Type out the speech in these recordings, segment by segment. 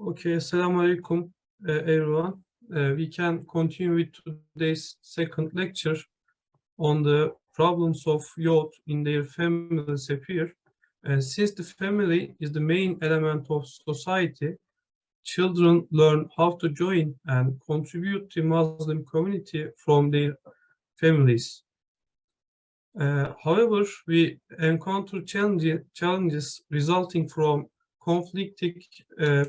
Okay, Assalamu alaikum, everyone. We can continue with today's second lecture on the problems of youth in their family sphere. Since the family is the main element of society, children learn how to join and contribute to Muslim community from their families. However, we encounter challenges resulting from conflicting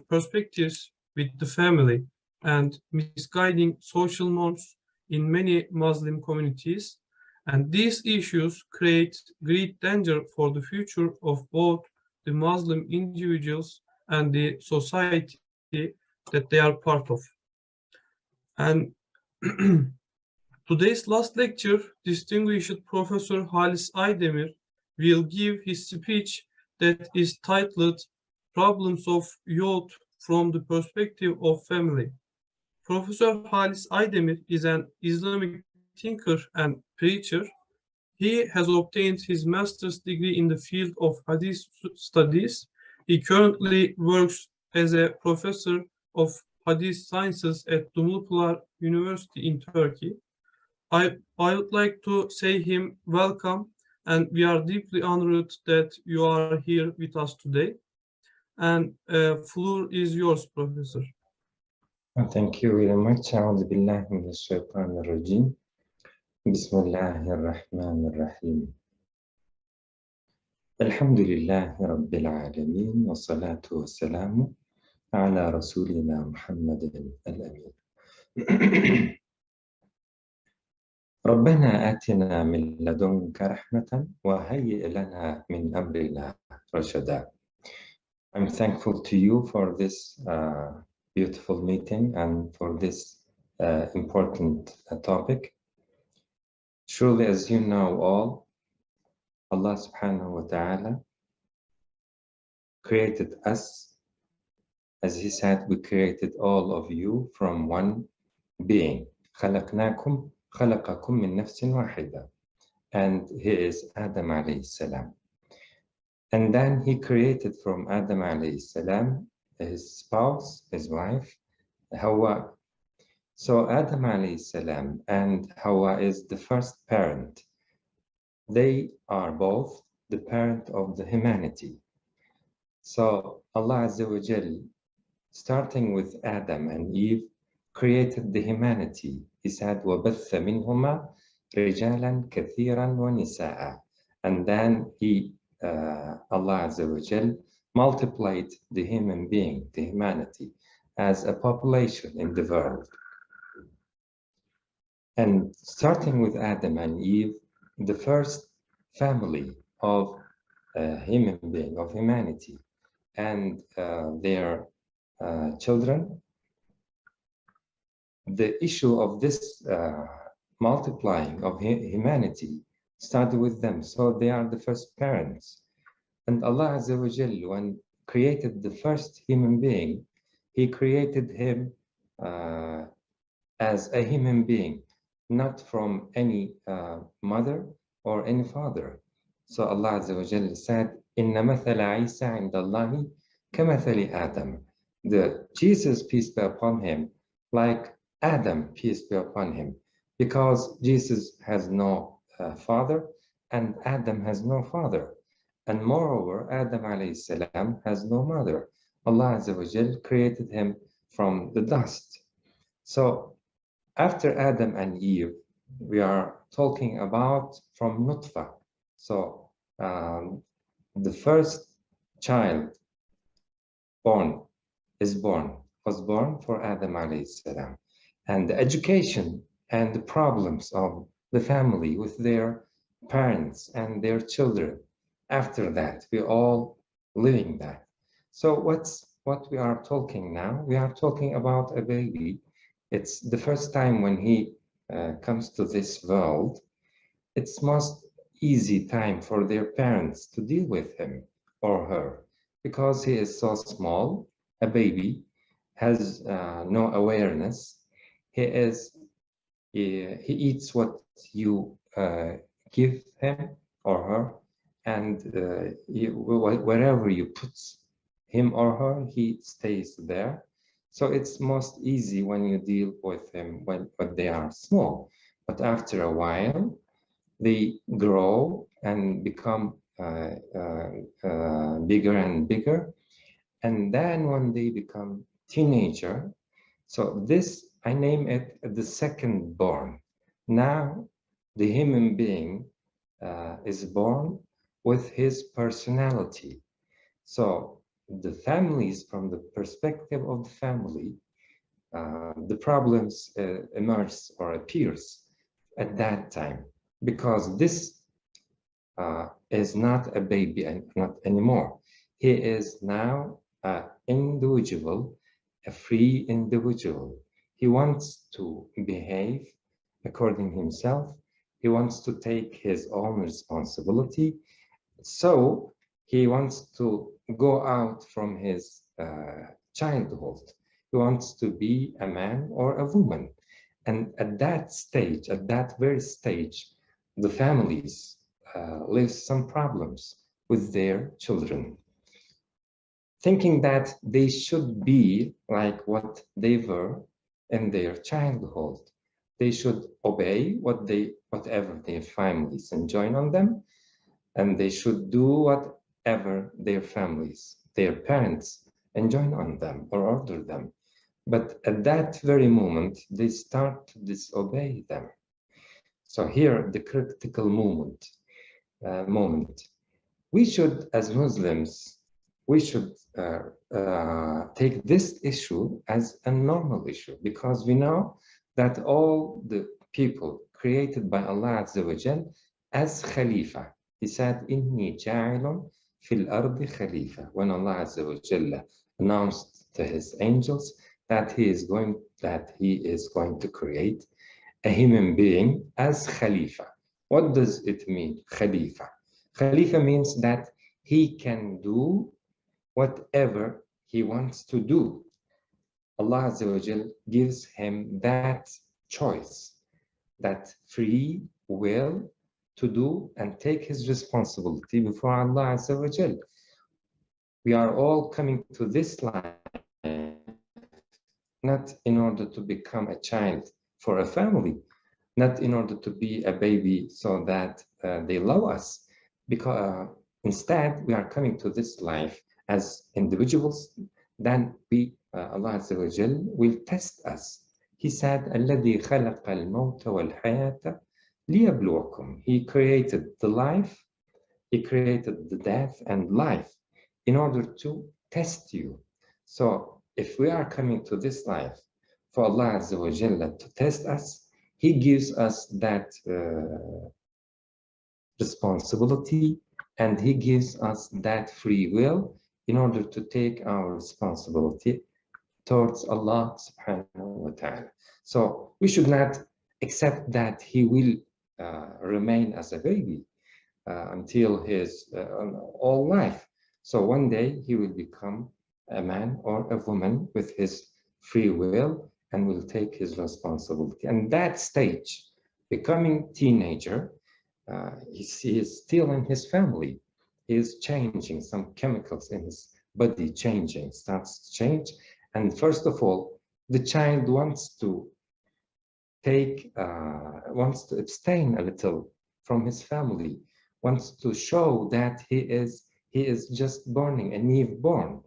perspectives with the family and misguiding social norms in many Muslim communities. And these issues create great danger for the future of both the Muslim individuals and the society that they are part of. And today's last lecture, distinguished Professor Halis Aydemir will give his speech that is titled Problems of Youth from the Perspective of Family. Professor Halis Aydemir is an Islamic thinker and preacher. He has obtained his master's degree in the field of Hadith studies. He currently works as a professor of Hadith sciences at Dumlupınar University in Turkey. I would like to say him welcome, and we are deeply honored that you are here with us today. And floor is yours, Professor. Thank you very much. أعوذ بالله من الشيطان الرجيم. بسم الله الرحمن الرحيم. الحمد لله رب العالمين والصلاة والسلام على رسولنا محمد الأمين. ربنا آتنا من لدنك رحمة وهيئ لنا من أمرنا رشدا. I'm thankful to you for this beautiful meeting and for this important topic. Surely, as you know all, Allah subhanahu wa ta'ala created us. As he said, we created all of you from one being. خلقناكم خلقكم من نفس واحدة. And he is Adam alayhi salam. And then he created from Adam alayhi salam his spouse, his wife, Hawa. So Adam alayhi salam and Hawa is the first parent. They are both the parent of the humanity. So Allah Azza wa Jal, starting with Adam and Eve, created the humanity. He said, وَبَثَّ مِنْهُمَا رِجَالًا كَثِيرًا وَنِسَاءً. And then Allah Azza wa Jal multiplied the human being, the humanity, as a population in the world. And starting with Adam and Eve, the first family of human being, of humanity, and their children, the issue of this multiplying of humanity started with them. So they are the first parents. And Allah Azza wa Jal, when created the first human being, he created him as a human being, not from any mother or any father. So Allah Azza wa Jal said, Inna mathala Isa indallahi kamathali Adam. The Jesus, peace be upon him, like Adam, peace be upon him, because Jesus has no father and Adam has no father. And moreover, Adam alayhi salam has no mother. Allah Azza wa Jal created him from the dust. So after Adam and Eve, we are talking about from nutfa. So the first child was born for Adam alayhi salam. And the education and the problems of the family with their parents and their children, after that, we're all living that. So what we are talking now? We are talking about a baby. It's the first time when he comes to this world. It's most easy time for their parents to deal with him or her, because he is so small. A baby has no awareness. He eats what you give him or her, and wherever you put him or her, he stays there. So it's most easy when you deal with them when they are small. But after a while, they grow and become bigger and bigger. And then when they become teenager, so this, I name it the second born. Now the human being is born with his personality. So the families, from the perspective of the family, the problems emerge or appears at that time, because this is not a baby and not anymore. He is now an individual, a free individual. He wants to behave according to himself. He wants to take his own responsibility. So he wants to go out from his childhood. He wants to be a man or a woman. And at that stage, at that very stage, the families live some problems with their children, thinking that they should be like what they were in their childhood. They should obey whatever their families enjoin on them, and they should do whatever their families, their parents enjoin on them or order them. But at that very moment, they start to disobey them. So here, the critical moment. We should, as Muslims, we should take this issue as a normal issue, because we know that all the people created by Allah Azza wa Jal as Khalifa. He said, Inni ja'ilun fil ardi khalifa. When Allah Azza wa Jalla announced to his angels that he is going to create a human being as Khalifa. What does it mean, Khalifa? Khalifa means that he can do whatever he wants to do. Allah Azza wa Jal gives him that choice, that free will to do and take his responsibility before Allah Azza wa Jal. We are all coming to this life not in order to become a child for a family, not in order to be a baby so that they love us, because instead we are coming to this life as individuals. Then Allah Azza wa Jal will test us. He said, الَّذِي خَلَقَ الْمَوْتَ وَالْحَيَاةَ لِيَبْلُوَكُمْ. He created the life, he created the death and life in order to test you. So if we are coming to this life for Allah Azza wa Jalla to test us, he gives us that responsibility, and he gives us that free will in order to take our responsibility towards Allah subhanahu wa ta'ala. So we should not accept that he will remain as a baby until his all life. So one day he will become a man or a woman with his free will and will take his responsibility. And that stage, becoming teenager, he is still in his family. He is changing, some chemicals in his body starts to change. And first of all, the child wants to abstain a little from his family, wants to show that he is just born, a newborn.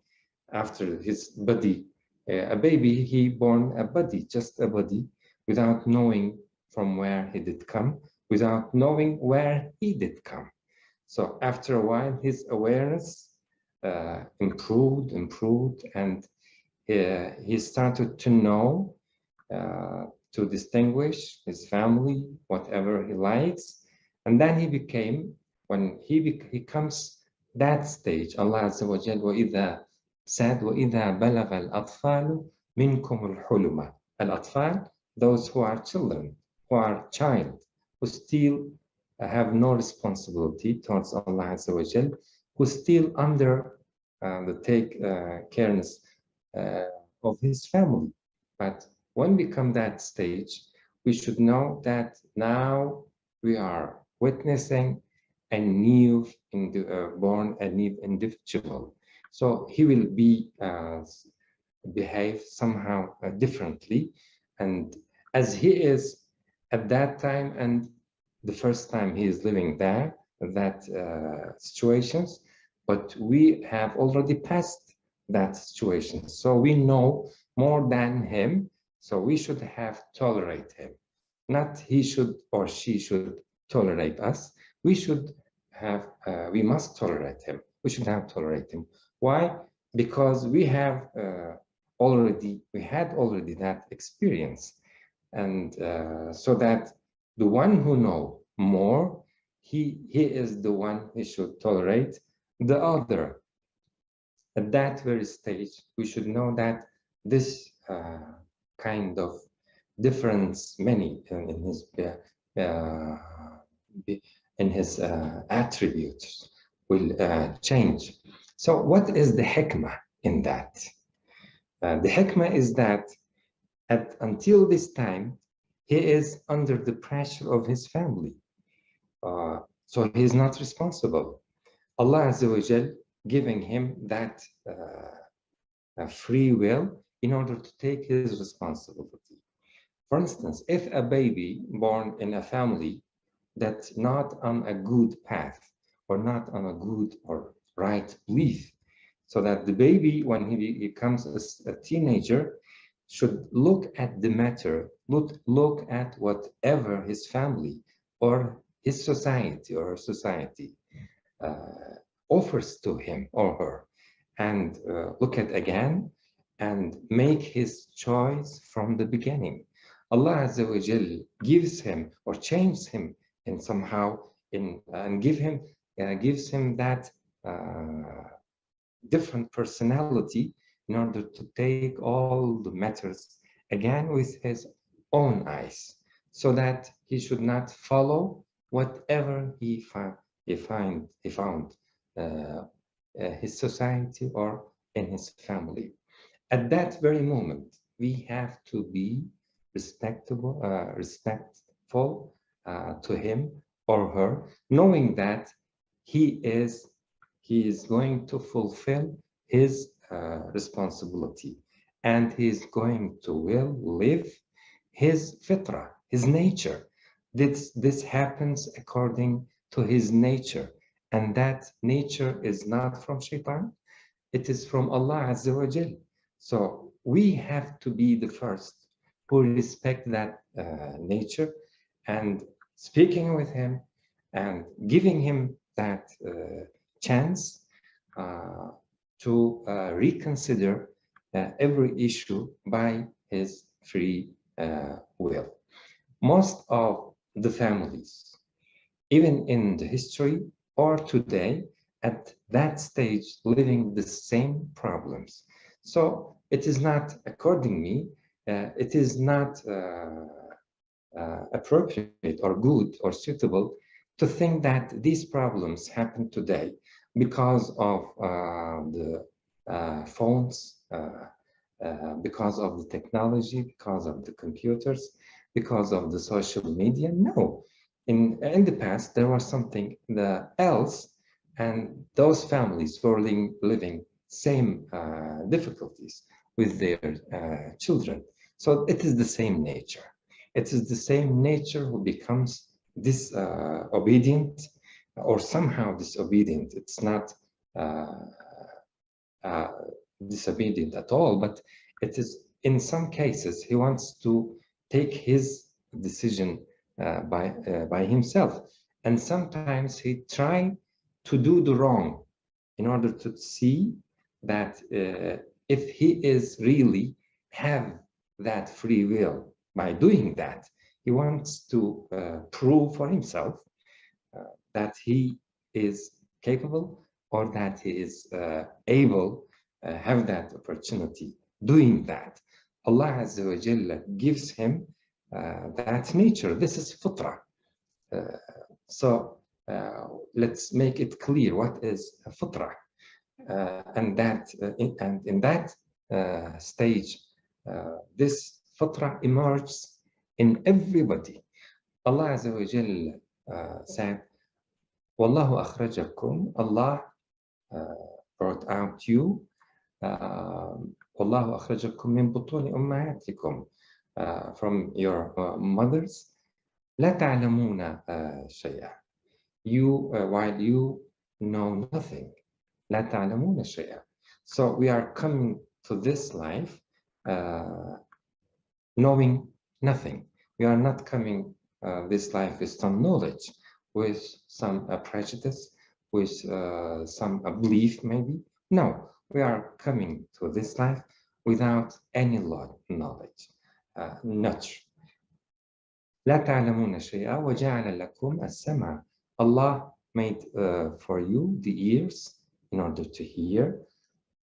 After his body, a baby, he born a body, just a body, without knowing from where he did come, without knowing where he did come. So after a while, his awareness improved, and he started to know, to distinguish his family, whatever he likes. And then he became, when he comes that stage, Allah Azza wa Jal said, وَإِذَا بَلَغَ الْأَطْفَالُ مِنْكُمُ الْحُلُمَ. Al-Atfal, those who are children, who are child, who still have no responsibility towards Allah Azza wa Jal, who still under the careness of his family. But when we come that stage, we should know that now we are witnessing a new born, a new individual. So he will be behave somehow differently, and as he is at that time and the first time he is living there, that situations, but we have already passed that situation, so we know more than him, so we should have tolerate him, not he should or she should tolerate us. We should have we must tolerate him. We should have tolerate him. Why? Because we have we had already that experience, and so that the one who know more, he is the one who should tolerate the other. At that very stage, we should know that this kind of difference, many in his attributes, will change. So, what is the hikmah in that? The hikmah is that until this time, he is under the pressure of his family. So he is not responsible. Allah Azza wa Jal giving him that free will in order to take his responsibility. For instance, if a baby born in a family that's not on a good path or not on a good or right belief, so that the baby, when he becomes a teenager, should look at the matter, look at whatever his family or his society or her society offers to him or her, and look at again and make his choice from the beginning. Allah Azza wa Jal gives him or changes him in somehow and gives him that different personality in order to take all the matters again with his own eyes, so that he should not follow whatever he found his society or in his family. At that very moment, we have to be respectful to him or her, knowing that he is going to fulfill his responsibility, and he is going to live his fitrah, his nature. This happens according to his nature, and that nature is not from shaitan, it is from Allah Azza wa Jal. So we have to be the first who respect that nature, and speaking with him and giving him that chance to reconsider every issue by his free will. Most of the families, even in the history or today, at that stage, living the same problems. So it is not, according me, it is not appropriate or good or suitable to think that these problems happen today because of the phones, because of the technology, because of the computers, because of the social media. No, in the past there was something else, and those families were living same difficulties with their children. So it is the same nature. It is the same nature who becomes disobedient or somehow disobedient. It's not disobedient at all, but it is, in some cases, he wants to take his decision by himself. And sometimes he tries to do the wrong in order to see that if he is really have that free will by doing that, he wants to prove for himself that he is capable or that he is able have that opportunity doing that. Allah Azza wa Jalla gives him that nature. This is fitrah. So let's make it clear what is fitrah, and that in that stage, this fitrah emerges in everybody. Allah Azza wa Jalla said, "Wallahu akhrajakum." Allah brought out you. والله أخرجكم من بطون أمهاتكم, from your mothers. لا تعلمون شيئا. You, while you know nothing. لا تعلمون شيئا. So we are coming to this life knowing nothing. We are not coming this life with some knowledge, with some prejudice, with some belief maybe. No, we are coming to this life without any knowledge. Not. لا تعلمون شيئا وجعل لكم السمع. Allah made for you the ears in order to hear.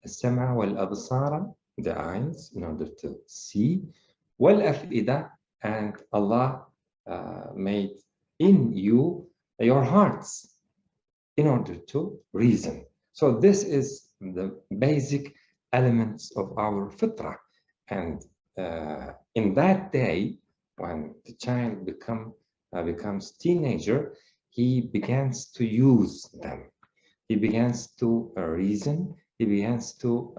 السمع والأبصار, the eyes in order to see. والأفئدة, and Allah made in you your hearts in order to reason. So this is the basic elements of our fitrah. And in that day, when the child becomes teenager, he begins to use them. He begins to reason. He begins to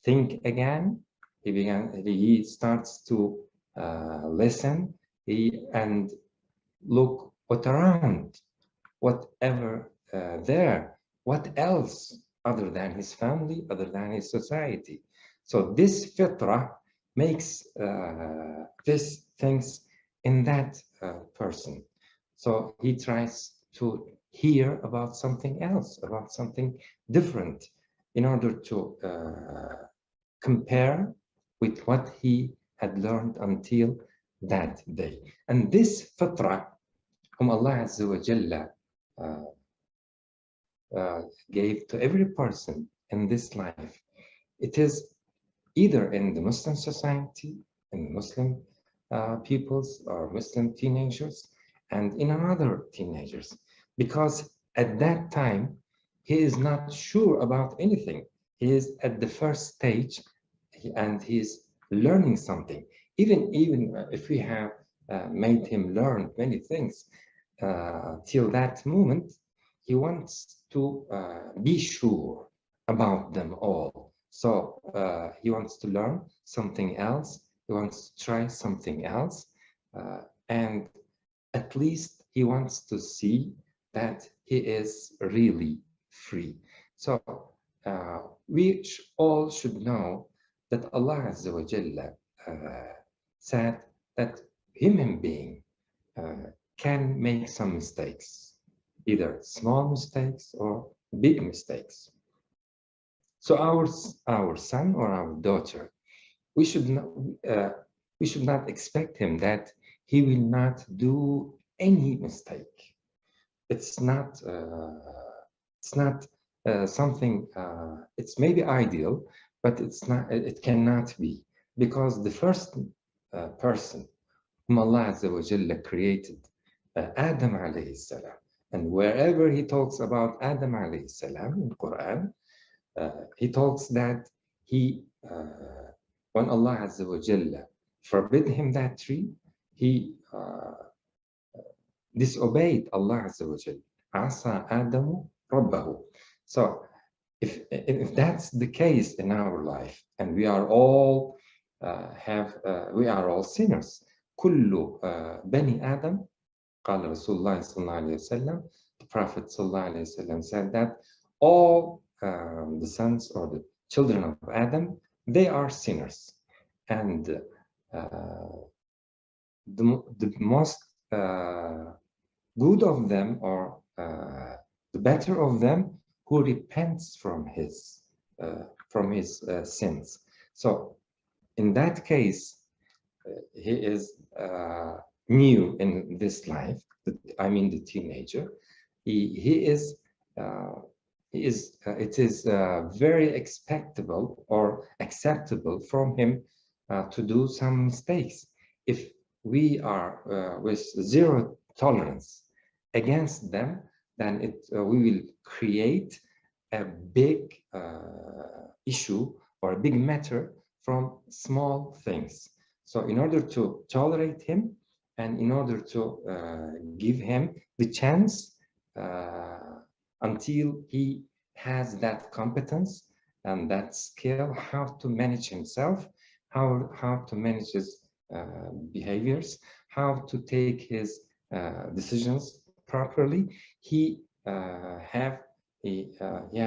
think again. He starts to listen and look around, whatever there, what else other than his family, other than his society. So this fitrah makes these things in that person. So he tries to hear about something else, about something different, in order to compare with what he had learned until that day. And this fitrah, whom Allah Azza wa Jalla gave to every person in this life, it is either in the Muslim society, in Muslim peoples or Muslim teenagers, and in another teenagers, because at that time he is not sure about anything. He is at the first stage and he is learning something. Even if we have made him learn many things till that moment, he wants to be sure about them all. So he wants to learn something else. He wants to try something else. And at least he wants to see that he is really free. So we all should know that Allah Azza wa Jalla said that human being can make some mistakes, either small mistakes or big mistakes. So our son or our daughter, we should not expect him that he will not do any mistake. It's not something. It's maybe ideal, but it's not. It cannot be, because the first person whom Allah Azza wa Jalla created, Adam alayhi salam, and wherever he talks about Adam alayhi salam in Quran, he talks that when Allah Azza wa Jalla forbid him that tree, he disobeyed Allah Azza wa Jalla. Asa Adamu Rabbahu. So if that's the case in our life, and we are all sinners. Kullu bani Adam, قال رسول الله صلى الله عليه وسلم, the Prophet صلى الله عليه وسلم said that all the sons or the children of Adam, they are sinners, and the most good of them, or the better of them, who repents from his sins. So in that case, he is new in this life. I mean, the teenager. It is very expectable or acceptable from him to do some mistakes. If we are with zero tolerance against them, then we will create a big issue or a big matter from small things. So in order to tolerate him, and in order to give him the chance until he has that competence and that skill, how to manage himself, how to manage his behaviors, how to take his decisions properly. He have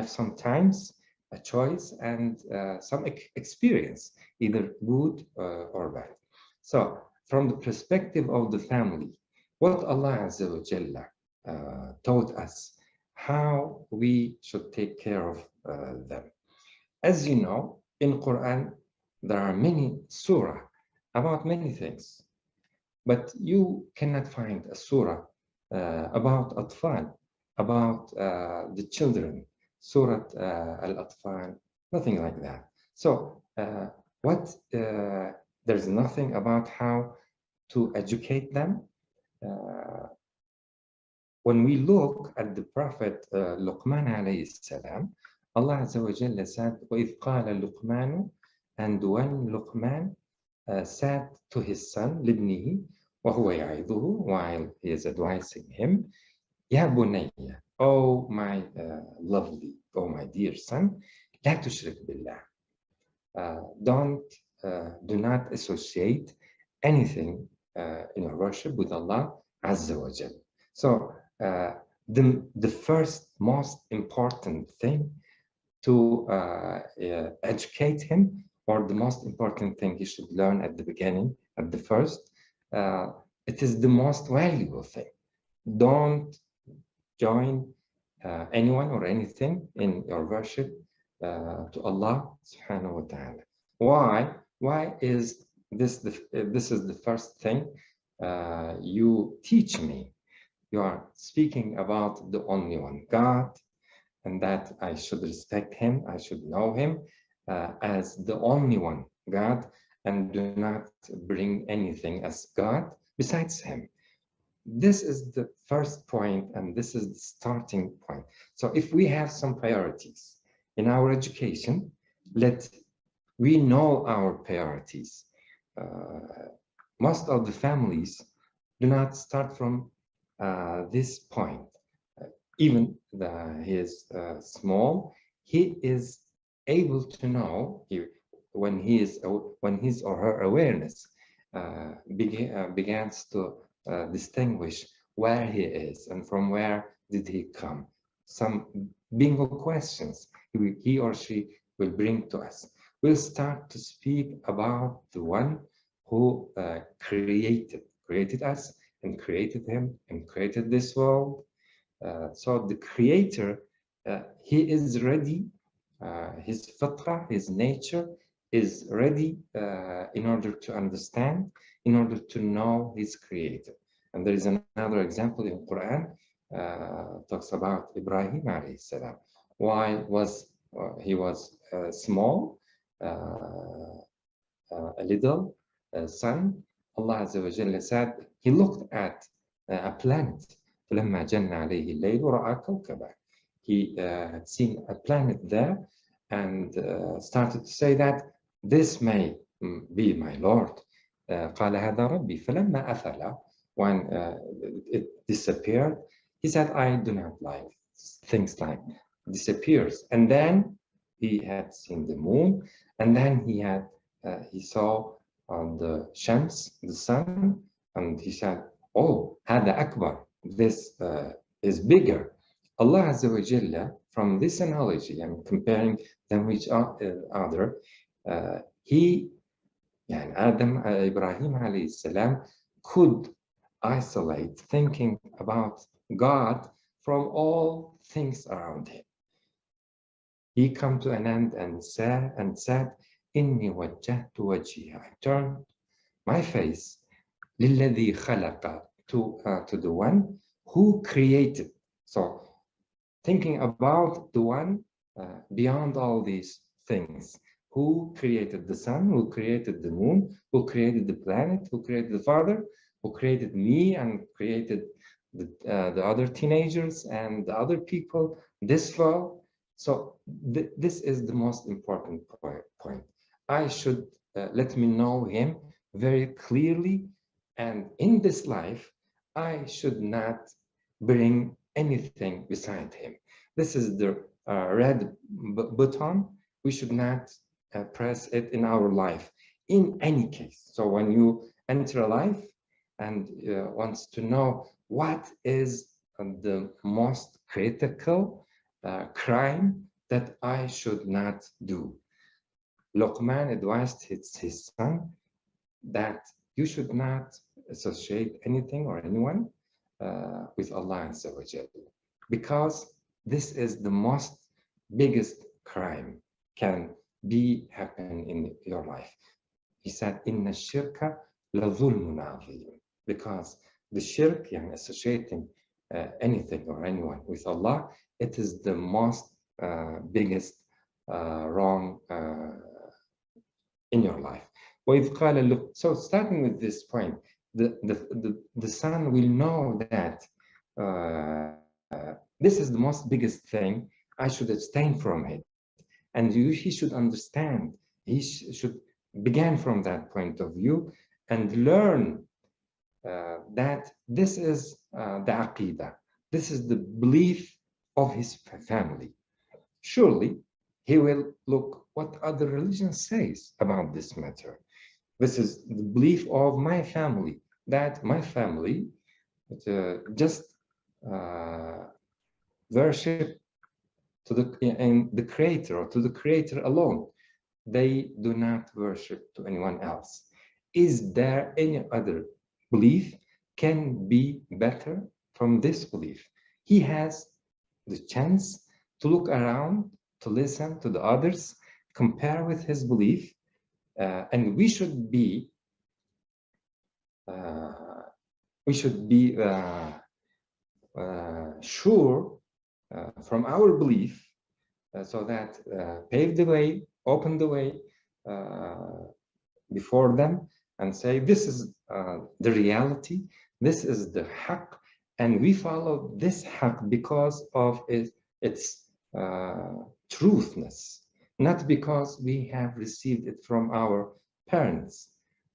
sometimes a choice and some experience, either good or bad. So from the perspective of the family, what Allah Azza wa Jalla taught us, how we should take care of them. As you know, in Quran, there are many surah about many things, but you cannot find a surah about atfal, about the children, Surah Al-Atfal, nothing like that. So there's nothing about how to educate them. When we look at the Prophet Luqman alayhi salam, Allah Azza wa Jalla said, وَإِذْ قَالَ لُقْمَانُ, and when Luqman said to his son, لِبْنِهِ وَهُوَ يَعِظُهُ, while he is advising him, يَا بُنَيَّ, oh my lovely, oh my dear son, لَا تُشْرِكْ بِاللَّهِ, do not associate anything in your worship with Allah Azza wa Jalla. So the first most important thing to educate him, or the most important thing he should learn at the beginning, at the first, it is the most valuable thing. Don't join anyone or anything in your worship to Allah subhanahu wa ta'ala. Why is this this is the first thing you teach me? You are speaking about the only one, God, and that I should respect him, I should know him as the only one, God, and do not bring anything as God besides him. This is the first point, and this is the starting point. So if we have some priorities in our education, we know our priorities. Most of the families do not start from this point. Even he is small, he is able to know when his or her awareness begins to distinguish where he is and from where did he come. Some bingo questions he or she will bring to us. We'll start to speak about the one who created us and created him and created this world. So the creator, he is ready, his fitra, his nature is ready in order to understand, in order to know his creator. And there is another example in Quran, talks about Ibrahim alayhi salam. While he was small, a little son, Allah Azza wa Jalla said, he looked at a planet. فلما جن عليه الليل رأى كوكبا. He had seen a planet there and started to say that this may be my Lord. قال هذا ربي. فلما أفل, when it disappeared, he said, I do not like things like disappears. And then he had seen the moon, and then he saw the Shams, the sun, and he said, oh, هذا أكبر. This is bigger. Allah Azza wa Jalla, from this analogy, I'm comparing them with each other, Ibrahim alayhi salam could isolate thinking about God from all things around him. He come to an end and said, Inni wajjahtu wajhi. I turned my face لِلَّذِي خَلَقَ, to the one who created. So thinking about the one beyond all these things, who created the sun, who created the moon, who created the planet, who created the Father, who created me and created the other teenagers and the other people, this world. So this is the most important point. I should let me know him very clearly, and in this life, I should not bring anything beside him. This is the red button, we should not press it in our life in any case. So when you enter a life and wants to know what is the most critical crime that I should not do, Luqman advised his son that you should not associate anything or anyone with Allah Azza wa Jal, because this is the most biggest crime can be happen in your life. He said, "Inna shirka la dhulmun azim," because the shirk, associating anything or anyone with Allah, it is the most biggest wrong in your life. So starting with this point, the son will know that this is the most biggest thing. I should abstain from it, and he should understand. He should begin from that point of view and learn that this is the aqidah. This is the belief of his family. Surely he will look what other religion says about this matter. This is the belief of my family, that my family just worship to the creator, or to the creator alone. They do not worship to anyone else. Is there any other belief can be better from this belief? He has the chance to look around, to listen to the others, compare with his belief, and we should be sure from our belief, so that pave the way, open the way before them, and say, this is the reality, this is the haqq, and we follow this haqq because of its truthness, not because we have received it from our parents,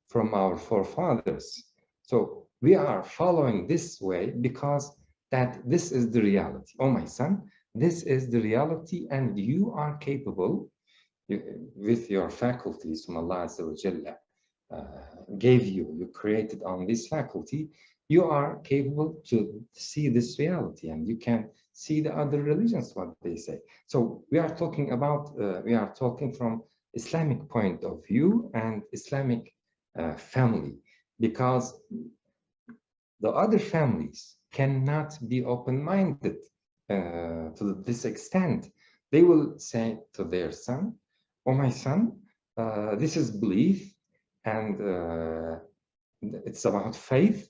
from our forefathers. So we are following this way because that this is the reality. Oh, my son, this is the reality, and you are capable with your faculties from Allah Azza wa Jalla gave you created on this faculty, you are capable to see this reality, and you can see the other religions, what they say. So we are talking about, we are talking from Islamic point of view and Islamic family, because the other families cannot be open-minded to this extent. They will say to their son, oh, my son, this is belief, and it's about faith.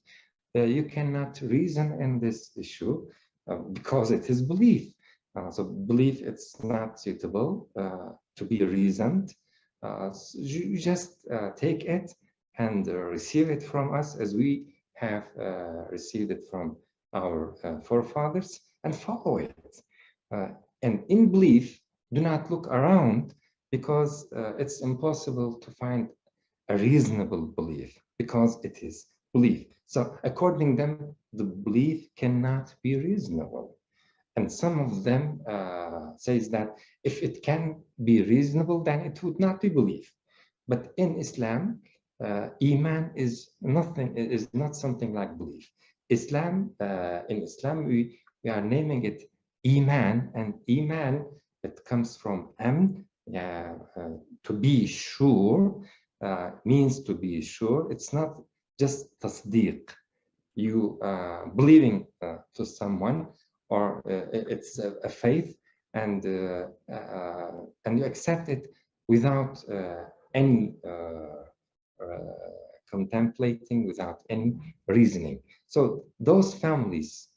You cannot reason in this issue because it is belief. So belief, it's not suitable to be reasoned. So you just take it and receive it from us as we have received it from our forefathers, and follow it. And in belief, do not look around, because it's impossible to find a reasonable belief, because it is belief. So according to them, the belief cannot be reasonable. And some of them says that if it can be reasonable, then it would not be belief. But in Islam, Iman is nothing, is not something like belief. Islam, in Islam, we are naming it Iman, and Iman, it comes from Amn, to be sure, means to be sure. It's not just tasdeeq, you believing to someone, or it's a faith, and you accept it without any contemplating, without any reasoning. So those families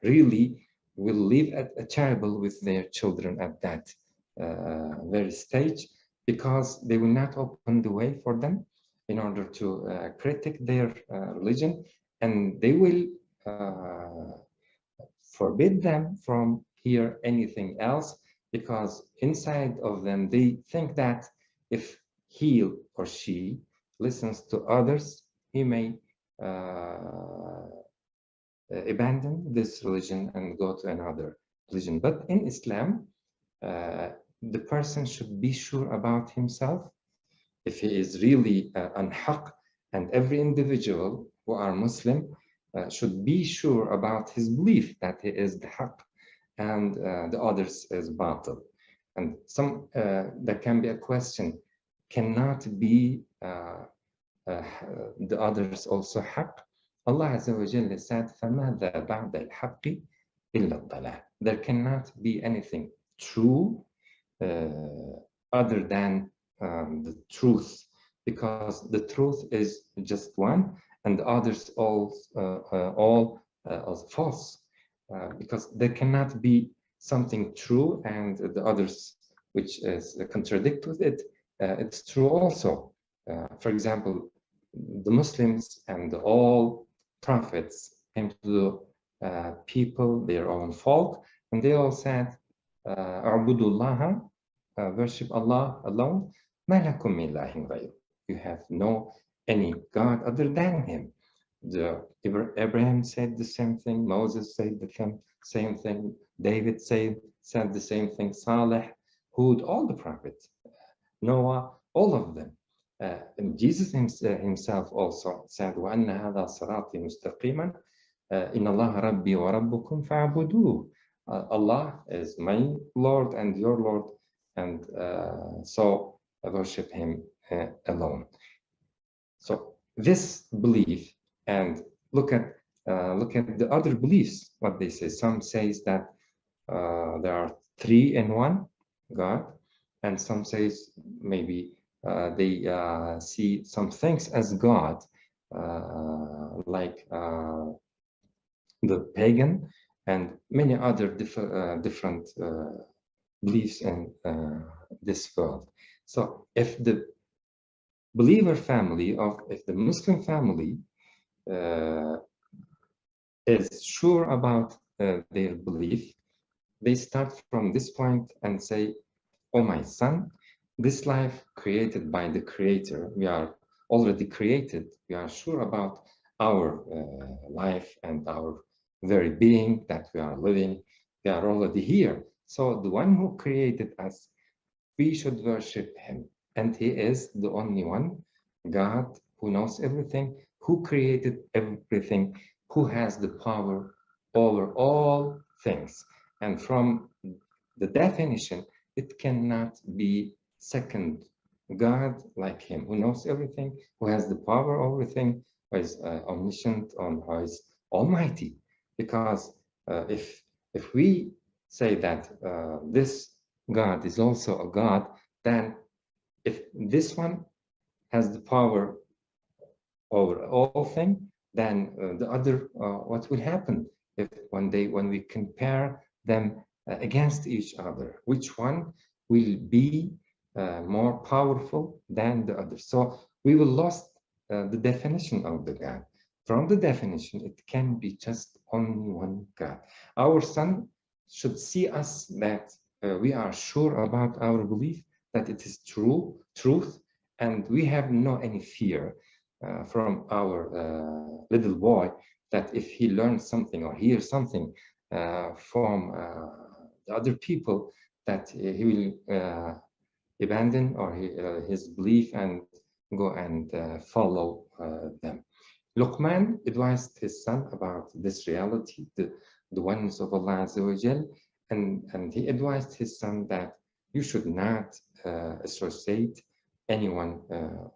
really will live a terrible with their children at that very stage, because they will not open the way for them in order to critique their religion, and they will forbid them from hear anything else, because inside of them they think that if he or she listens to others, he may abandon this religion and go to another religion. But in Islam, the person should be sure about himself if he is really on haqq, and every individual who are Muslim should be sure about his belief that he is the haqq and the others is batil. And there can be a question, cannot be the others also haqq? Allah Azza wa Jalla said, فَمَاذَا بَعْدَ الْحَقِّ إِلَّا الضَّلَالِ. There cannot be anything true other than the truth, because the truth is just one, and the others all are false, because there cannot be something true and the others which is contradict with it. It's true also. For example, the Muslims and all prophets came to the people, their own folk, and they all said, "A'budullaha," worship Allah alone. "Ma lakum min ilahin ghayr." You have no any God other than Him. Abraham said the same thing. Moses said the same thing. David said the same thing. Saleh, Hud, all the prophets, Noah, all of them. And Jesus himself also said, وَأَنَّ هَذَا صِرَاطِي مُسْتَقِيمًا إِنَّ اللَّهَ رَبِّي وَرَبُّكُمْ فَاعْبُدُوهُ. Allah is my Lord and your Lord, and so worship Him alone. So this belief, and look at the other beliefs, what they say. Some says that there are 3 in 1 God, and some says maybe they see some things as God, like the pagan and many other different beliefs in this world. So if the believer family, if the Muslim family is sure about their belief, they start from this point and say, "Oh my son, this life created by the Creator, we are already created, we are sure about our life and our very being that we are living, we are already here. So the one who created us, we should worship Him. And He is the only one, God, who knows everything, who created everything, who has the power over all things." And from the definition, it cannot be second God like Him, who knows everything, who has the power over everything, who is omniscient, who is almighty. Because if we say that this God is also a God, then if this one has the power over all things, then the other, what will happen if one day when we compare them against each other, which one will be more powerful than the other? So we will lose the definition of the God. From the definition, it can be just only one God. Our son should see us that we are sure about our belief, that it is truth, and we have no any fear from our little boy, that if he learns something or hears something from the other people, that he will abandon or his belief and go and follow them. Luqman advised his son about this reality, the oneness of Allah Azza wa Jal, and he advised his son that you should not associate anyone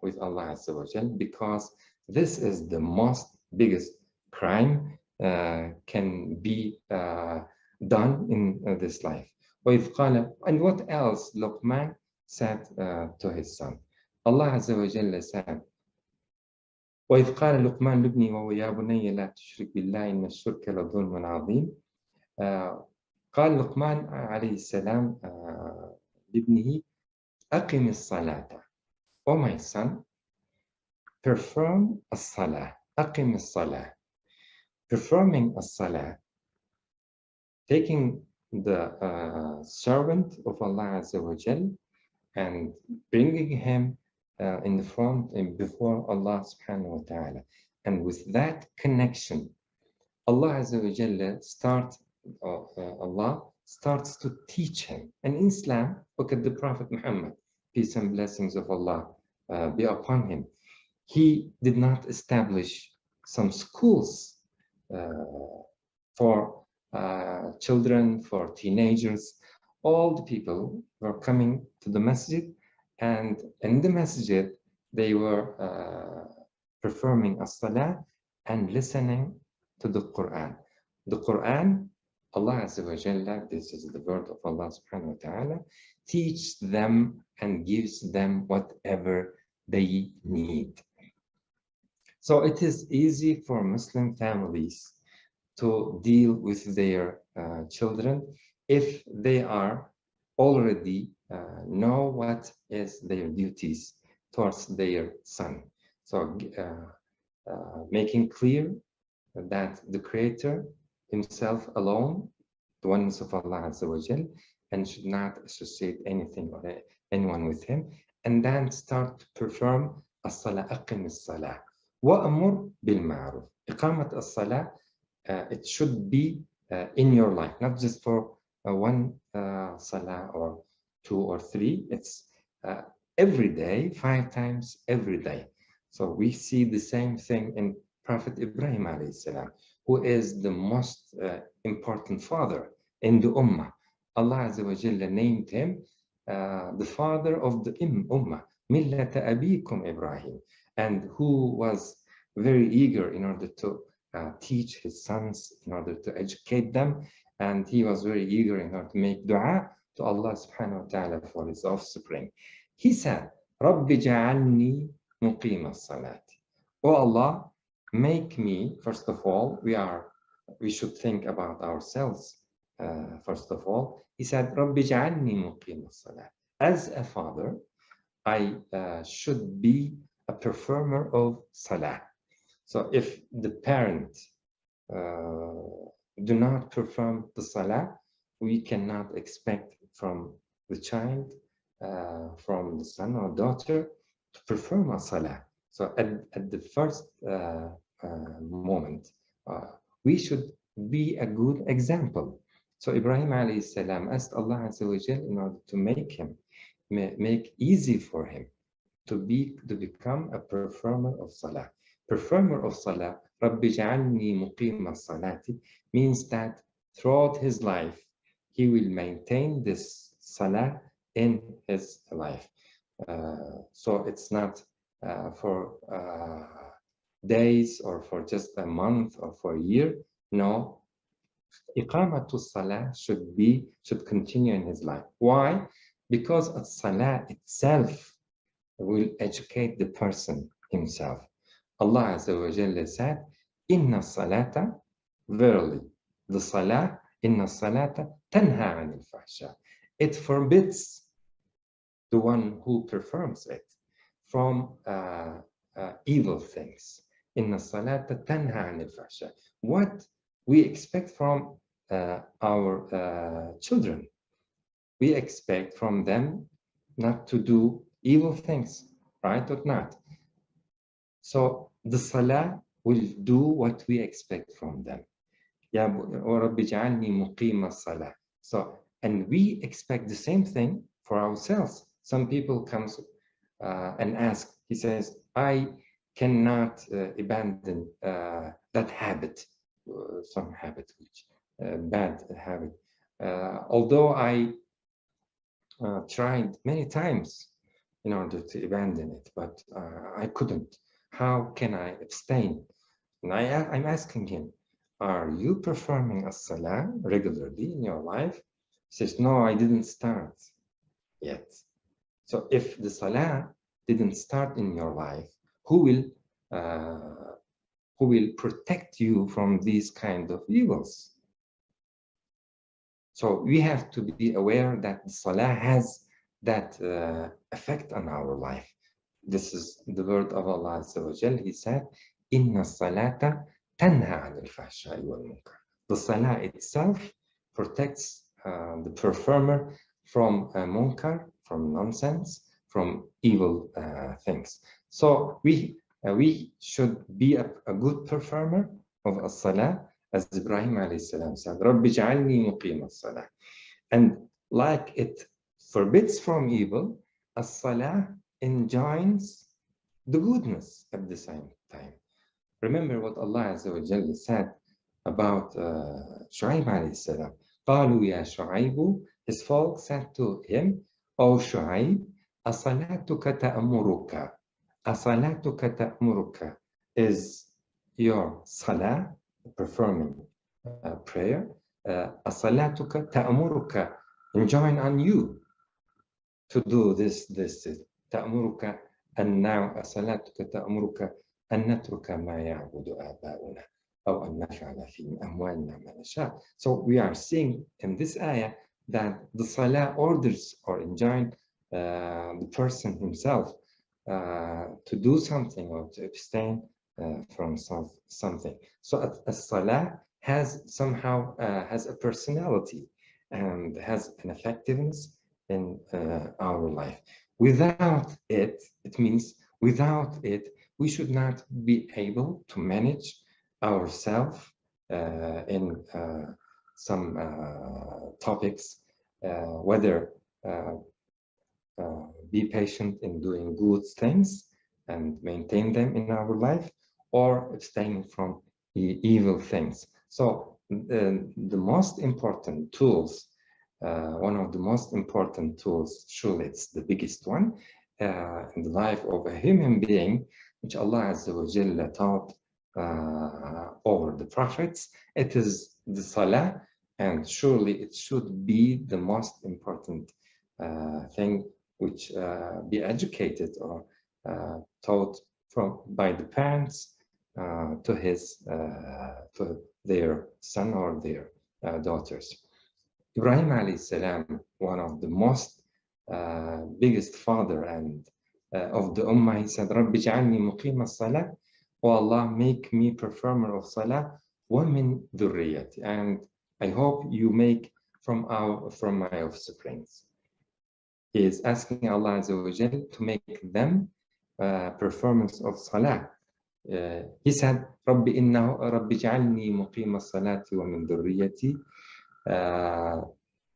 with Allah Azza wa Jal, because this is the most biggest crime can be done in this life. And what else Luqman said to his son? Allah Azza wa Jalla said, وَإِذْ قَالَ لُقْمَانُ لِابْنِهِ وَهُوَ يَا بُنَيَّ لَا تُشْرِكْ بِاللَّهِ إِنَّ الشِّرْكَ لَظُلْمٌ عَظِيمٌ. قال لقمان عليه السلام لابنه أقم الصلاة. Oh my son, perform الصلاة. أقم الصلاة. Performing الصلاة, taking the servant of Allah Azza wa Jal and bringing him in the front and before Allah subhanahu wa ta'ala. And with that connection, Allah Azza wa Jalla Allah starts to teach him. And in Islam, look at the Prophet Muhammad, peace and blessings of Allah be upon him. He did not establish some schools for children, for teenagers. All the people were coming to the masjid, and in the masjid, they were performing as-salah and listening to the Quran. The Quran, Allah Azza wa Jalla, this is the word of Allah subhanahu wa ta'ala, teaches them and gives them whatever they need. So it is easy for Muslim families to deal with their children if they are already know what is their duties towards their son. So making clear that the Creator himself alone, the oneness of Allah Azza wa Jal, and should not associate anything or anyone with him, and then start to perform as-salah, aqim as-salah, wa'amur bil-ma'ruf. Iqamat as-salah, it should be in your life, not just for one salah or 2 or 3. It's every day, 5 times every day. So we see the same thing in Prophet Ibrahim alayhi salam, who is the most important father in the Ummah. Allah Azza wa Jalla named him the father of the Ummah, Millata Abikum Ibrahim, and who was very eager in order to teach his sons, in order to educate them, and he was very eager in order to make dua to Allah subhanahu wa ta'ala for his offspring. He said, Rabbi ja'alni muqima as-salati. Oh Allah, make me, first of all, we should think about ourselves. First of all, he said, Rabbi ja'alni muqima as-salat. As a father, I should be a performer of salah. So if the parent do not perform the salah, we cannot expect from the child, from the son or daughter, to perform a salah. So at the first moment, we should be a good example. So Ibrahim alayhi salam asked Allah Azza wa Jal in order to make easy for him to become a performer of salah. Performer of salah, Rabbi ja'alni muqima as-salati, means that throughout his life, he will maintain this salah in his life. So it's not for days or for just a month or for a year. No, Iqamatu salah should continue in his life. Why? Because salah itself will educate the person himself. Allah Azza wa Jalla said, Inna salata, verily, the salah, Inna salata tanha anil fahsha. It forbids the one who performs it from evil things. Inna salata tanha anil fahsha. What we expect from our children, we expect from them not to do evil things, right or not? So the salah will do what we expect from them. Ya Rabbi ja'alni muqima salah. So, and we expect the same thing for ourselves. Some people comes and ask, he says, I cannot abandon that habit, some habit, which bad habit. Although I tried many times in order to abandon it, but I couldn't. How can I abstain? And I'm asking him, are you performing a salah regularly in your life? He says, no, I didn't start yet. So if the salah didn't start in your life, who will protect you from these kind of evils? So we have to be aware that the salah has that effect on our life. This is the word of Allah Azza wa Jal. He said, Inna salata tanha anil fahsha'i wal munkar. The salah itself protects the performer from munkar, from nonsense, from evil things. So we should be a good performer of as-salah, as Ibrahim alayhi salam said, Rabbi ja'alni muqima as-salah. And like it forbids from evil, as-salah enjoins the goodness at the same time. Remember what Allah Azza wa Jalla said about Shu'aib alayhi salam. قالوا يا شعيب, his folk said to him, O Shu'aib, أصلاتك تأمرك. أصلاتك تأمرك. Is your salah, performing prayer, أصلاتك تأمرك, enjoin on you to do this. تأمرك أن أصلاتك تأمرك أن نترك ما يعبد آباؤنا أو أن نفعل في أموالنا ما نشاء. So we are seeing in this ayah that the salah orders or enjoin the person himself to do something or to abstain from something. So a salah has somehow has a personality and has an effectiveness in our life. Without it, it means without it, we should not be able to manage ourselves in some topics, whether be patient in doing good things and maintain them in our life, or abstaining from evil things. So the most important tools, one of the most important tools, surely it's the biggest one in the life of a human being, which Allah Azza wa Jalla taught over the prophets, it is the salah, and surely it should be the most important thing which be educated or taught by the parents to their son or their daughters. Ibrahim alayhi salam, one of the most biggest father and of the ummah, he said, Rabbi ja'alni muqima as-salah, O Allah, make me performer of salah, wa min dhurriyati, and I hope you make from my offsprings. He is asking Allah Azza wa Jal to make them performance of salah. He said, Rabbi ja'alni muqima as-salati wa min dhurriyati.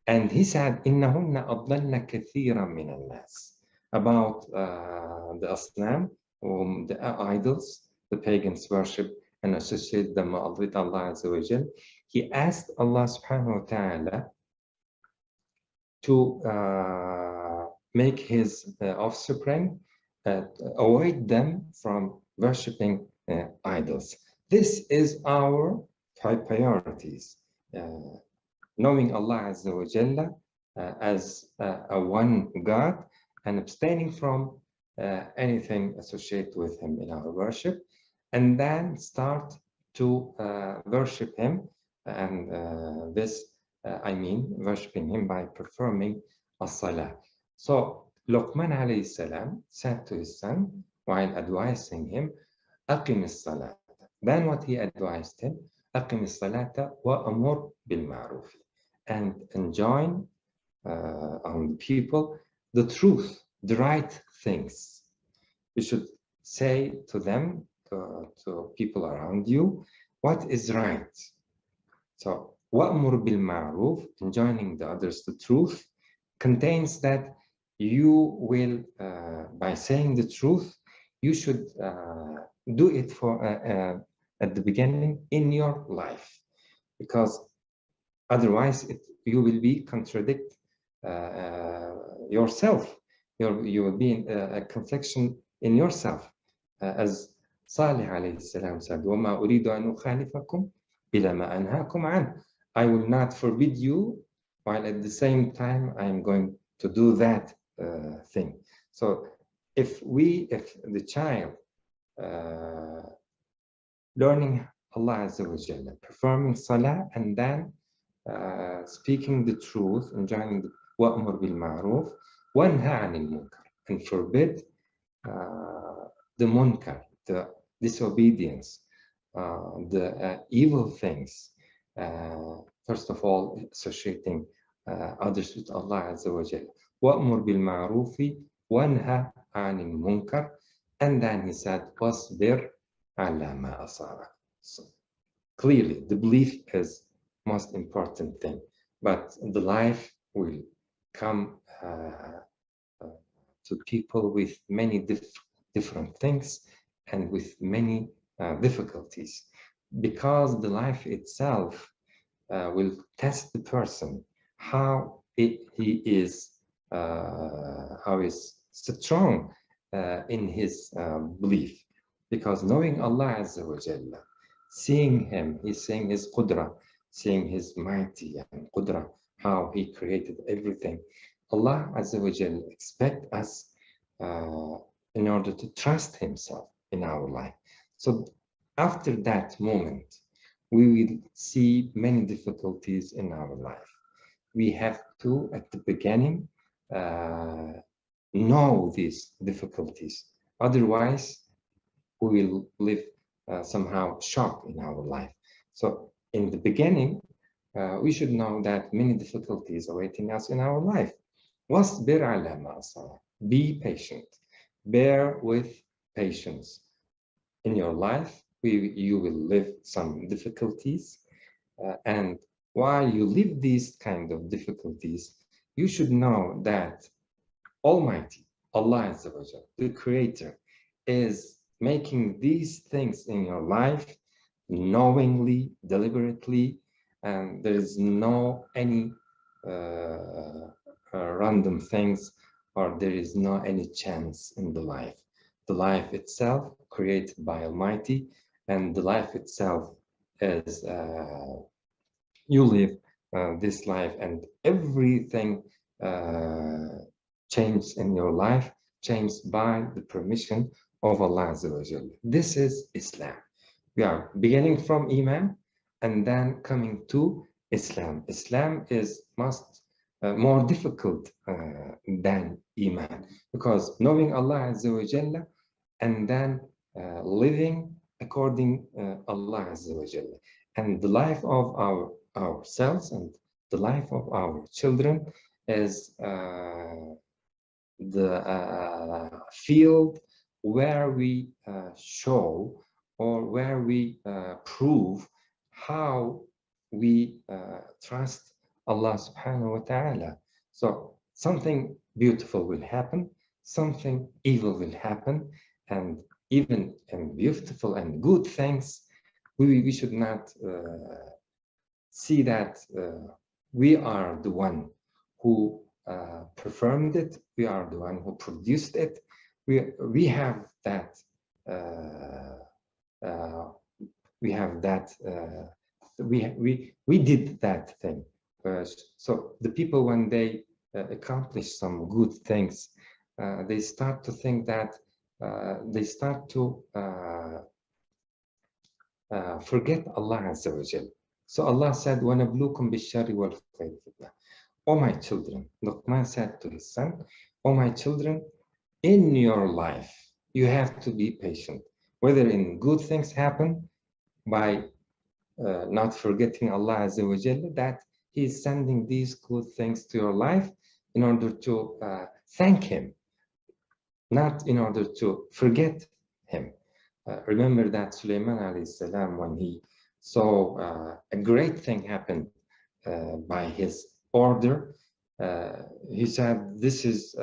And he said, إِنَّهُنَّ أَضْلَلْنَ كَثِيرًا مِنَ النَّاسِ, about the asnam, the idols, the pagans worship and associate them with Allah Azza wa Jal. He asked Allah subhanahu wa ta'ala to make his offspring avoid them from worshipping idols. This is our priorities. Knowing Allah Azza wa Jalla as a one God and abstaining from anything associated with him in our worship, and then start to worship him, and I mean worshiping him by performing as-salah. So Luqman alayhi salam said to his son while advising him, أقم الصلاة. Then what he advised him, أقم الصلاة وأمر بالمعروف, and enjoin on the people the truth, the right things. You should say to them, to people around you, what is right. So وأمر بالمعروف, enjoining the others the truth, contains that you will, by saying the truth, you should do it for at the beginning in your life, because otherwise you will be contradict yourself. You will be in a confliction in yourself, as Salih alayhi salam said, وَمَا أُرِيدُ أَنْ أُخَالِفَكُمْ إِلَى مَا أَنْهَاكُمْ عَنْهُ. I will not forbid you, while at the same time I am going to do that thing. So if the child learning Allah Azza wa Jalla, performing salah, and then speaking the truth, enjoining the wa'mur bil ma'ruf, wanha 'anil munkar, and forbid the munkar, the disobedience, the evil things. First of all, associating others with Allah Azza wa Jalla. Wa'mur bil ma'rufi wanha 'anil munkar. And then he said, wasbir ala ma asabak. So clearly, the belief is most important thing, but the life will come to people with many different things and with many difficulties, because the life itself will test the person how he is strong in his belief. Because knowing Allah Azza wa Jalla, seeing him, he's seeing his qudra, seeing his mighty and qudra, how he created everything. Allah Azza wa Jalla expects us in order to trust himself in our life. So after that moment, we will see many difficulties in our life. We have to, at the beginning, know these difficulties. Otherwise, we will live somehow shocked in our life. So in the beginning, we should know that many difficulties awaiting us in our life. وَاصْبِرْ عَلَى مَا أَصَابَكَ. Be patient. Bear with patience. In your life, you will live some difficulties. And while you live these kind of difficulties, you should know that Almighty, Allah Azza wa Jalla, the Creator, is making these things in your life knowingly, deliberately, and there is no any random things, or there is no any chance in the life. The life itself created by Almighty, and the life itself is you live this life, and everything changed in your life changed by the permission of Allah Azza wa Jalla. This is Islam. We are beginning from Iman and then coming to Islam. Islam is more difficult than Iman, because knowing Allah Azza wa Jalla and then living according Allah Azza wa Jalla, and the life of ourselves and the life of our children is the field where we show, or where we prove how we trust Allah subhanahu wa ta'ala. So something beautiful will happen, something evil will happen, and even in beautiful and good things, we should not see that we are the one who performed it, we are the one who produced it. We have that we did that thing. So the people, when they accomplish some good things, they start to think that they start to forget Allah Azza wa Jal. So Allah said, وَنَبْلُوكُمْ بِالشَّرِّ وَالْخَيْرِ فِتْنَةً. O my children, Luqman said to his son, O my children, in your life, you have to be patient. Whether in good things happen by not forgetting Allah Azza wa Jalla, that He is sending these good things to your life in order to thank Him, not in order to forget Him. Remember that Sulaiman alayhi salam, when he saw a great thing happen by his order, he said, this is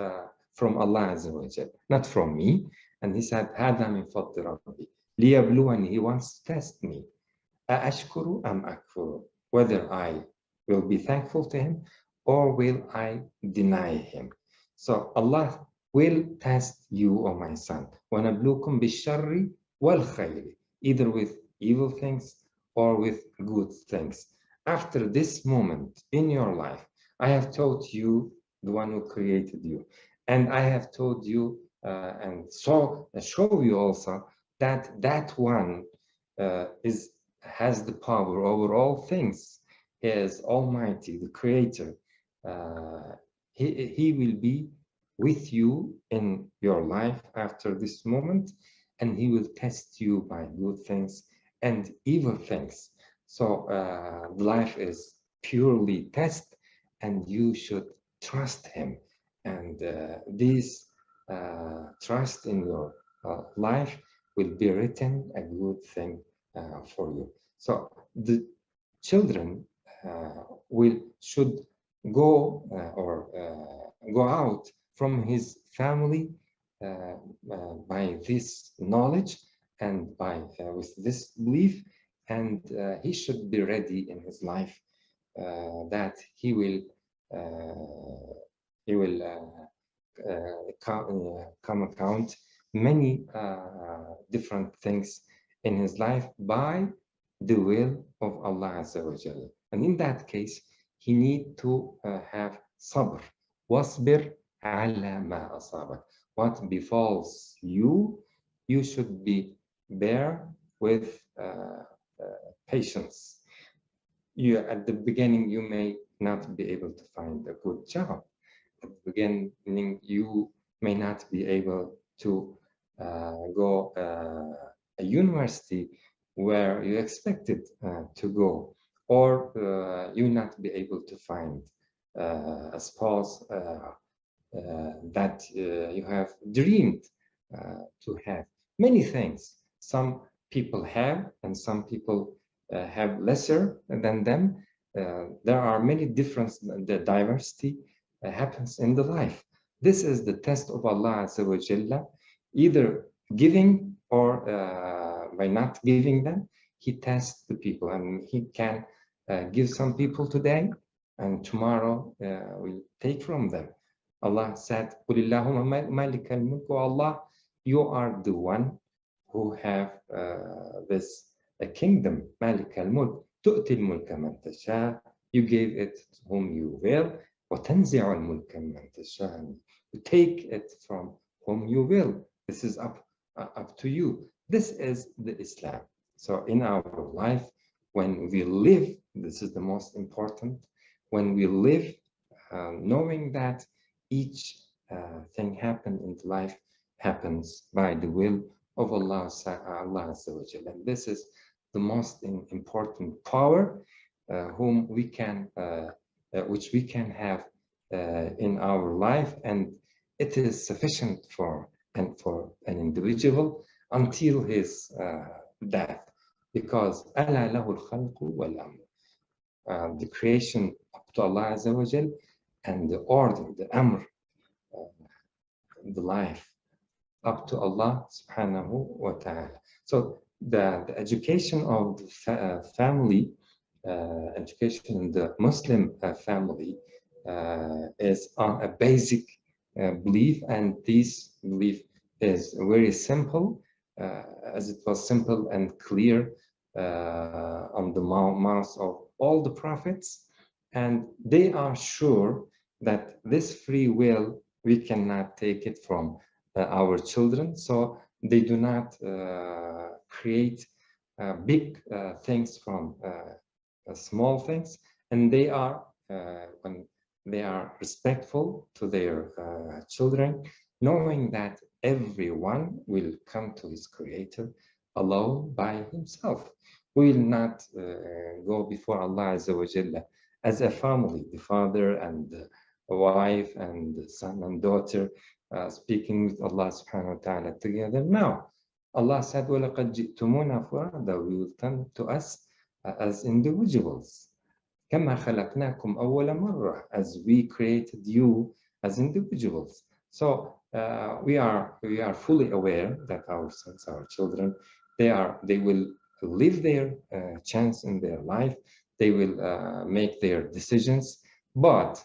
from Allah Azza wa Jalla, not from me. And he said, هذا من فضل ربي ليبلوني. He wants to test me. أأشكر أم أكفر? Whether I will be thankful to him or will I deny him. So Allah will test you, O my son. وَنَبْلُوكُمْ بِالشَّرِّ وَالْخَيْرِ. Either with evil things or with good things. After this moment in your life, I have taught you the one who created you. And I have told you and show you also that that one has the power over all things. He is Almighty, the Creator. He will be with you in your life after this moment, and He will test you by good things and evil things. So life is purely test, and you should trust Him. And this trust in your life will be written a good thing for you. So the children should go go out from his family by this knowledge and by with this belief, and he should be ready in his life that he will come account many different things in his life by the will of Allah Azza wa Jalla. And in that case, he need to have sabr. Wasbir ala ma asabak. What befalls you, you should be bear with patience. You at the beginning, you may not be able to find a good job. At the beginning, you may not be able to go a university where you expected to go, or you not be able to find a spouse that you have dreamed to have. Many things. Some people have, and some people have lesser than them. There are many different, the diversity happens in the life. This is the test of Allah Azza wa Jalla, either giving or by not giving them, he tests the people, and he can give some people today, and tomorrow will take from them. Allah said, Allah, you are the one who have this kingdom, Malik al-Mulk, tu'ti al-mulka man tasha, you gave it to whom you will, وَتَنْزِعُ الْمُلْكَ مَنْ تَشَاءُ, you take it from whom you will. This is up to you. This is the Islam. So in our life, when we live, this is the most important, when we live knowing that each thing happen in life happens by the will of Allah Azza wa Jalla. And this is the most important power whom we can which we can have in our life, and it is sufficient for an individual until his death, because أَلَا لَهُ الْخَلْقُ وَالْأَمْرُ, the creation up to Allah Azza wa Jal, and the order, the amr, the life up to Allah subhanahu wa ta'ala. So the education of the family, education in the Muslim family is on a basic belief, and this belief is very simple, as it was simple and clear on the mouths of all the prophets, and they are sure that this free will, we cannot take it from our children, so they do not create big things from small things, and they are when they are respectful to their children, knowing that everyone will come to his creator alone by himself. We will not go before Allah Azza wa Jalla as a family, the father and the wife and the son and daughter speaking with Allah subhanahu wa ta'ala together. Now, Allah said, وَلَقَدْ جِئْتُمُونَا فُرَادًا, we will come to us as individuals. كَمَا خَلَقْنَاكُمْ أَوَّلَ مَرَّةٍ, as we created you as individuals. So we are fully aware that our sons, our children, they will live their chance in their life. They will make their decisions, but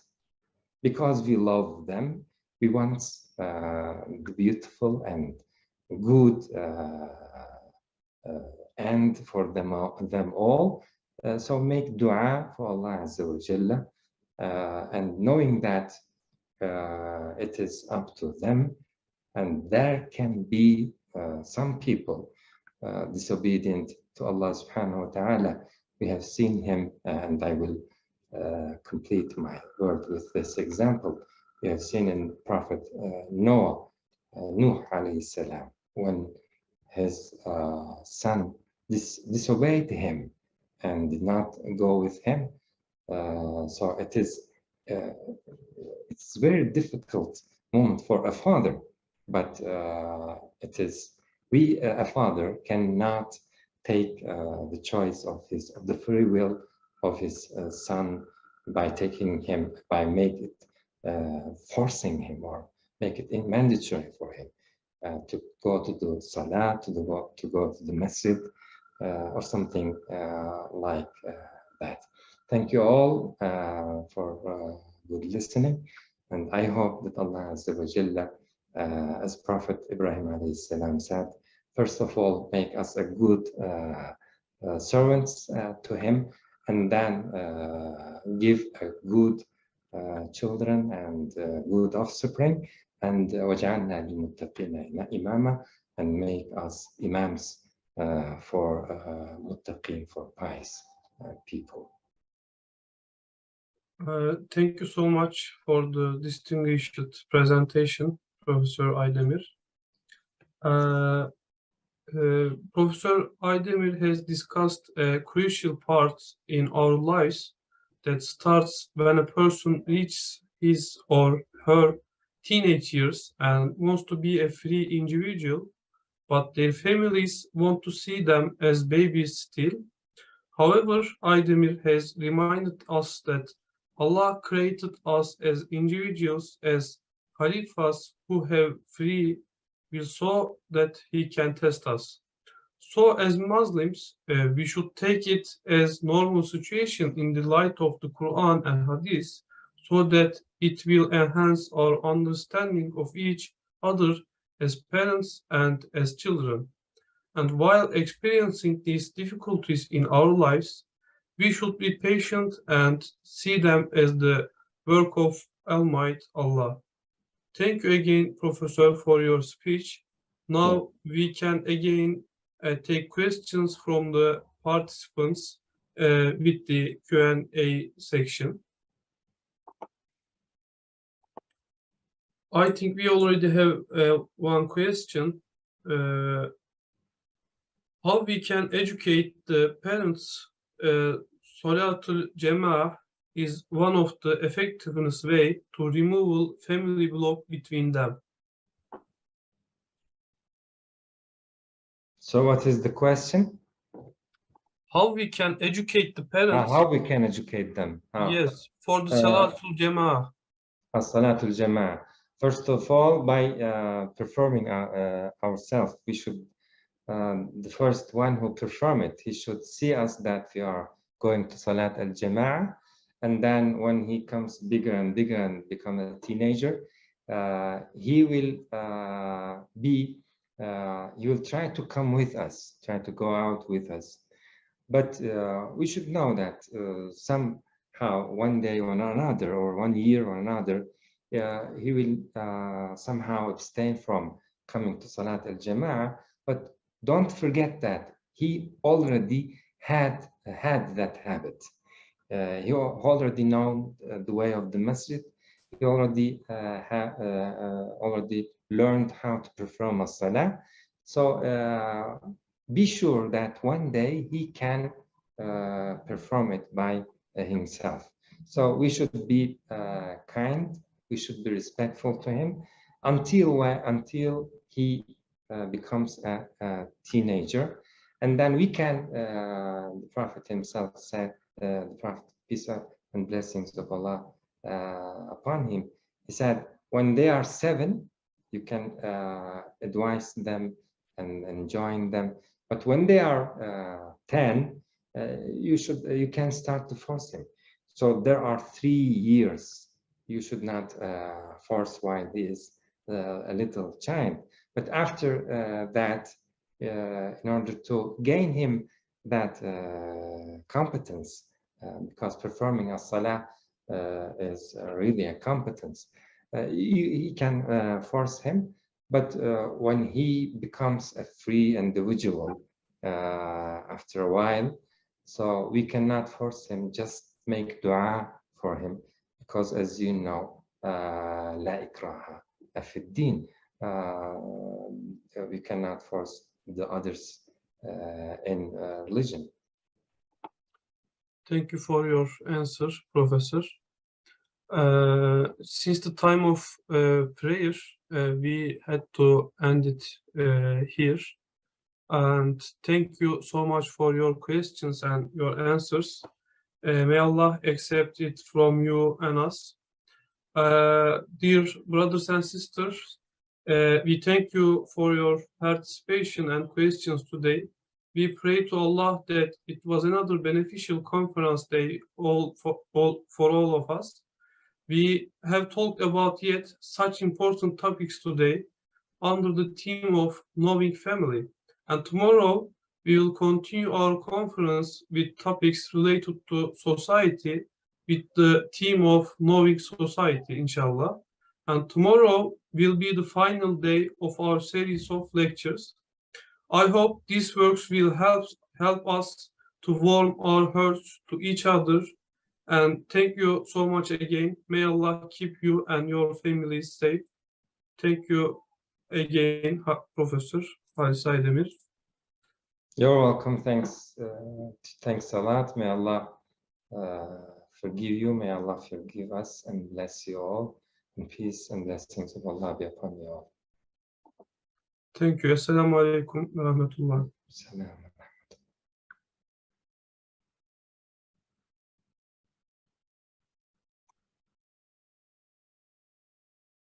because we love them, we want the beautiful and good end for them all. So make dua for Allah Azza wa Jalla, and knowing that it is up to them, and there can be some people disobedient to Allah subhanahu wa ta'ala. We have seen him, and I will complete my word with this example. We have seen in Prophet Nuh alayhi salam, when his son disobeyed him and did not go with him. So it is it's very difficult moment for a father, but it is a father cannot take the choice of the free will of his son by taking him, by forcing him or make it mandatory for him to go to the salah, to go to the masjid, or something like that. Thank you all for good listening, and I hope that Allah Azza wa Jalla, as Prophet Ibrahim alayhi salam said, first of all, make us a good servants to him, and then give a good children and good offspring, and وَجَعَلْنَا لِلْمُتَّقِينَ إِمَامًا, and make us imams for muttaqin, for pious people. Thank you so much for the distinguished presentation, Professor Aydemir. Professor Aydemir has discussed a crucial part in our lives that starts when a person reaches his or her teenage years and wants to be a free individual, but their families want to see them as babies still. However, Aydemir has reminded us that Allah created us as individuals, as Khalifas who have free will, so that He can test us. So as Muslims, we should take it as normal situation in the light of the Quran and Hadith, so that it will enhance our understanding of each other as parents and as children. And while experiencing these difficulties in our lives, we should be patient and see them as the work of Almighty Allah. Thank you again, Professor, for your speech. Now we can again take questions from the participants with the Q&A section. I think we already have one question. How we can educate the parents? Salatul Jama'ah is one of the effectiveness way to remove family block between them. So what is the question? How we can educate the parents? How we can educate them? Yes, for the Salatul Jama'ah. Salatul Jama'ah. First of all, by performing ourselves, we should, the first one who perform it, he should see us that we are going to Salat al-Jama'ah, and then when he comes bigger and bigger and become a teenager, he will he will try to come with us, try to go out with us. But we should know that somehow one day or another, or 1 year or another, he will somehow abstain from coming to Salat al-Jama'ah. But don't forget that he already had that habit. He already know the way of the masjid. He already already learned how to perform a salah. So be sure that one day he can perform it by himself. So we should be kind. We should be respectful to him until he becomes a teenager, and then we can. The Prophet himself said, the Prophet, peace and blessings of Allah upon him, he said, when they are 7, you can advise them and join them, but when they are 10, you can start to force them. So there are 3 years. You should not force while he is a little child. But after that, in order to gain him that competence, because performing a salah is really a competence, he can force him. But when he becomes a free individual after a while, so we cannot force him, just make dua for him, because as you know, la ikraha fi ddin, we cannot force the others in religion. Thank you for your answer, Professor. Since the time of prayer, we had to end it here. And thank you so much for your questions and your answers. May Allah accept it from you and us. Dear brothers and sisters, we thank you for your participation and questions today. We pray to Allah that it was another beneficial conference day for all of us. We have talked about yet such important topics today under the theme of knowing family. And tomorrow we will continue our conference with topics related to society with the theme of knowing society, inshallah. And tomorrow will be the final day of our series of lectures. I hope these works will help us to warm our hearts to each other. And thank you so much again. May Allah keep you and your families safe. Thank you again, Professor Halis Aydemir. You're welcome. Thanks a lot. May Allah forgive you. May Allah forgive us and bless you all. And peace and blessings of Allah be upon you all. Thank you. Assalamu alaikum wa rahmatullah. Salam.